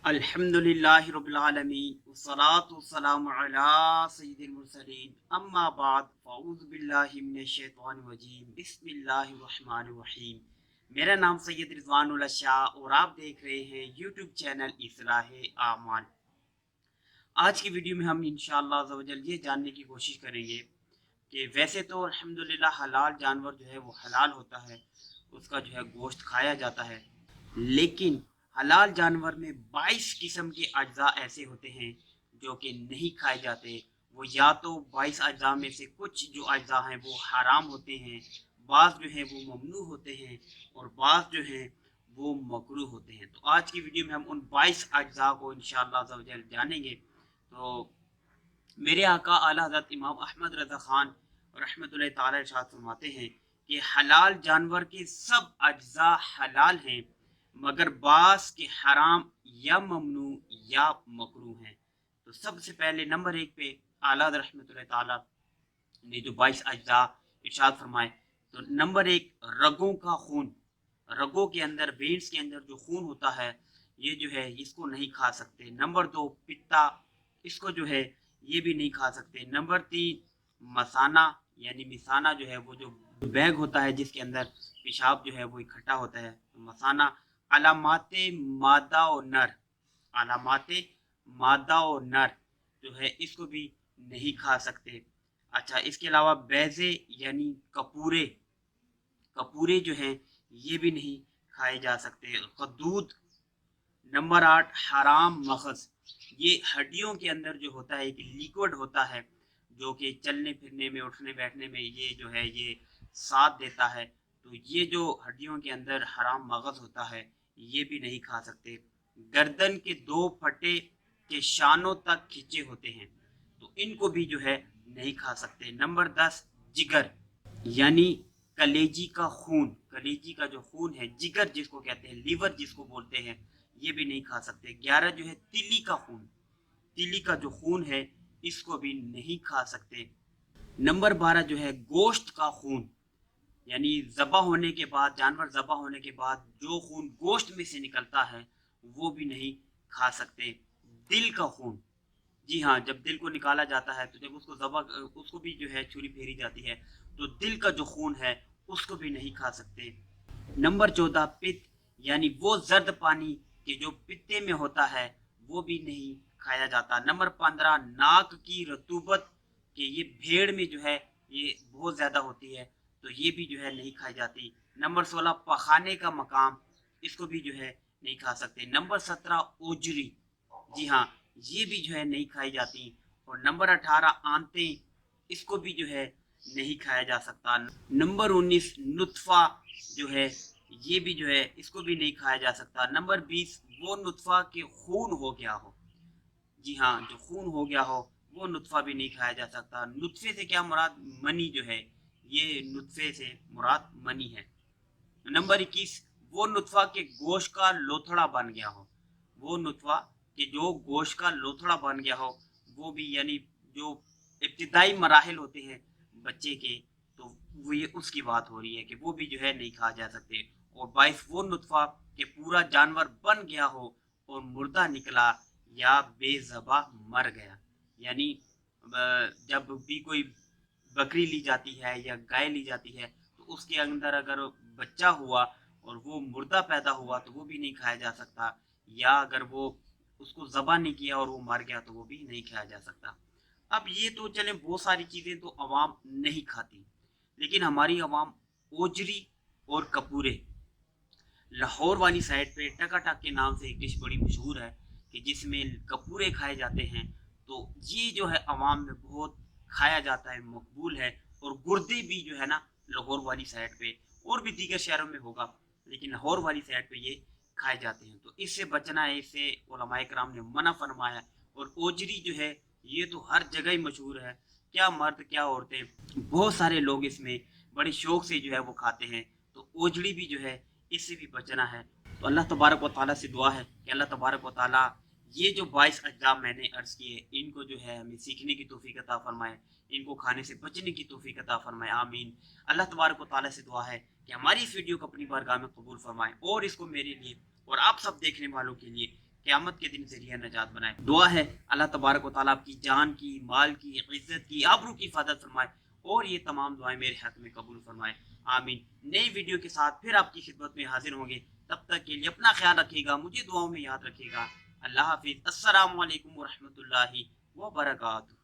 الحمدللہ رب العالمین والصلاة والسلام علی سید المرسلین اما بعد فاعوذ باللہ من الشیطان الرجیم بسم اللہ الرحمن الرحیم۔ میرا نام سید رضوان اللہ شاہ اور آپ دیکھ رہے ہیں یوٹیوب چینل اصلاح اعمال۔ آج کی ویڈیو میں ہم انشاءاللہ عز و جل یہ جاننے کی کوشش کریں گے کہ ویسے تو الحمدللہ حلال جانور جو ہے وہ حلال ہوتا ہے، اس کا جو ہے گوشت کھایا جاتا ہے، لیکن حلال جانور میں 22 قسم کے اجزاء ایسے ہوتے ہیں جو کہ نہیں کھائے جاتے۔ وہ یا تو 22 اجزاء میں سے کچھ جو اجزاء ہیں وہ حرام ہوتے ہیں، بعض جو ہیں وہ ممنوع ہوتے ہیں اور بعض جو ہیں وہ مکروہ ہوتے ہیں۔ تو آج کی ویڈیو میں ہم ان 22 اجزاء کو انشاءاللہ عز و جل جانیں گے۔ تو میرے آقا اعلیٰ حضرت امام احمد رضا خان رحمۃ اللہ تعالی ارشاد فرماتے ہیں کہ حلال جانور کے سب اجزاء حلال ہیں مگر بعض کے حرام یا ممنوع یا مکروہ ہیں۔ تو سب سے پہلے نمبر 1 پہ اعلیٰ رحمۃ اللہ تعالی نے جو 22 اجزاء ارشاد فرمائے، تو نمبر 1 رگوں کا خون۔ رگوں کے اندر، وینس کے اندر جو خون ہوتا ہے یہ جو ہے اس کو نہیں کھا سکتے۔ نمبر 2 پتا، اس کو جو ہے یہ بھی نہیں کھا سکتے۔ نمبر 3 مسانہ، یعنی مسانہ جو ہے وہ جو بیگ ہوتا ہے جس کے اندر پیشاب جو ہے وہ اکٹھا ہوتا ہے، مسانہ۔ علامات مادہ و نر، علامات مادہ و نر جو ہے اس کو بھی نہیں کھا سکتے۔ اچھا، اس کے علاوہ بیضے یعنی کپورے، کپورے جو ہیں یہ بھی نہیں کھائے جا سکتے۔ قدود۔ نمبر 8 حرام مغز، یہ ہڈیوں کے اندر جو ہوتا ہے ایک لیکوڈ ہوتا ہے جو کہ چلنے پھرنے میں، اٹھنے بیٹھنے میں یہ جو ہے یہ ساتھ دیتا ہے، تو یہ جو ہڈیوں کے اندر حرام مغز ہوتا ہے یہ بھی نہیں کھا سکتے۔ گردن کے 2 پھٹے کے شانوں تک کھینچے ہوتے ہیں تو ان کو بھی جو ہے نہیں کھا سکتے۔ نمبر 10 جگر، یعنی کلیجی کا خون، کلیجی کا جو خون ہے، جگر جس کو کہتے ہیں، لیور جس کو بولتے ہیں، یہ بھی نہیں کھا سکتے۔ 11 جو ہے تلی کا خون، تلی کا جو خون ہے اس کو بھی نہیں کھا سکتے۔ نمبر 12 جو ہے گوشت کا خون، یعنی ذبح ہونے کے بعد، جانور ذبح ہونے کے بعد جو خون گوشت میں سے نکلتا ہے وہ بھی نہیں کھا سکتے۔ دل کا خون، جی ہاں، جب دل کو نکالا جاتا ہے تو جب اس کو ذبح، اس کو بھی جو ہے چھری پھیری جاتی ہے تو دل کا جو خون ہے اس کو بھی نہیں کھا سکتے۔ نمبر 14 پت، یعنی وہ زرد پانی کہ جو پتے میں ہوتا ہے وہ بھی نہیں کھایا جاتا۔ نمبر 15 ناک کی رطوبت، کہ یہ بھیڑ میں جو ہے یہ بہت زیادہ ہوتی ہے تو یہ بھی جو ہے نہیں کھائی جاتی۔ نمبر 16 پخانے کا مقام، اس کو بھی جو ہے نہیں کھا سکتے۔ نمبر 17 اوجری، جی ہاں یہ بھی جو ہے نہیں کھائی جاتی۔ اور نمبر 18 آنتیں، اس کو بھی جو ہے نہیں کھایا جا سکتا۔ نمبر 19 نطفہ جو ہے یہ بھی جو ہے اس کو بھی نہیں کھایا جا سکتا۔ نمبر 20 وہ نطفہ کے خون ہو گیا ہو، جی ہاں جو خون ہو گیا ہو وہ نطفہ بھی نہیں کھایا جا سکتا۔ نطفے سے کیا مراد؟ منی جو ہے، یہ نطفے سے مراد منی ہے۔ نمبر 21 وہ نطفہ کے گوشت کا لوتھڑا بن گیا ہو، وہ نطفہ کہ جو گوشت کا لوتھڑا بن گیا ہو، وہ بھی یعنی جو ابتدائی مراحل ہوتے ہیں بچے کے، تو وہ یہ اس کی بات ہو رہی ہے کہ وہ بھی جو ہے نہیں کھا جا سکتے۔ اور 22 وہ نطفہ کہ پورا جانور بن گیا ہو اور مردہ نکلا یا بے ذبح مر گیا، یعنی جب بھی کوئی بکری لی جاتی ہے یا گائے لی جاتی ہے تو اس کے اندر اگر بچہ ہوا اور وہ مردہ پیدا ہوا تو وہ بھی نہیں کھایا جا سکتا، یا اگر وہ اس کو ذبح نہیں کیا اور وہ مر گیا تو وہ بھی نہیں کھایا جا سکتا۔ اب یہ تو چلیں بہت ساری چیزیں تو عوام نہیں کھاتی، لیکن ہماری عوام اوجری اور کپورے، لاہور والی سائڈ پہ ٹکا ٹک کے نام سے ایک ڈش بڑی مشہور ہے کہ جس میں کپورے کھائے جاتے ہیں، تو یہ جو ہے عوام میں بہت کھایا جاتا ہے، مقبول ہے۔ اور گردے بھی جو ہے نا لاہور والی سائڈ پہ، اور بھی دیگر شہروں میں ہوگا لیکن لاہور والی سائڈ پہ یہ کھائے جاتے ہیں، تو اس سے بچنا ہے، اس سے علماء کرام نے منع فرمایا۔ اور اوجری جو ہے یہ تو ہر جگہ ہی مشہور ہے، کیا مرد کیا عورتیں، بہت سارے لوگ اس میں بڑے شوق سے جو ہے وہ کھاتے ہیں، تو اوجڑی بھی جو ہے اس سے بھی بچنا ہے۔ تو اللہ تبارک و تعالیٰ سے دعا ہے کہ اللہ تبارک و تعالیٰ یہ جو 22 اجزاء میں نے عرض کیے ان کو جو ہے ہمیں سیکھنے کی توفیق عطا فرمائے، ان کو کھانے سے بچنے کی توفیق عطا فرمائے، آمین۔ اللہ تبارک و تعالیٰ سے دعا ہے کہ ہماری اس ویڈیو کو اپنی بارگاہ میں قبول فرمائے اور اس کو میرے لیے اور آپ سب دیکھنے والوں کے لیے قیامت کے دن ذریعہ نجات بنائے۔ دعا ہے اللہ تبارک و تعالیٰ آپ کی جان کی، مال کی، عزت کی، آبرو کی حفاظت فرمائے اور یہ تمام دعائیں میرے حق میں قبول فرمائے، آمین۔ نئی ویڈیو کے ساتھ پھر آپ کی خدمت میں حاضر ہوں گے، تب تک کے لیے اپنا خیال رکھیے گا، مجھے دعاؤں میں یاد رکھیے گا۔ اللہ حافظ، السلام علیکم ورحمۃ اللہ وبرکاتہ۔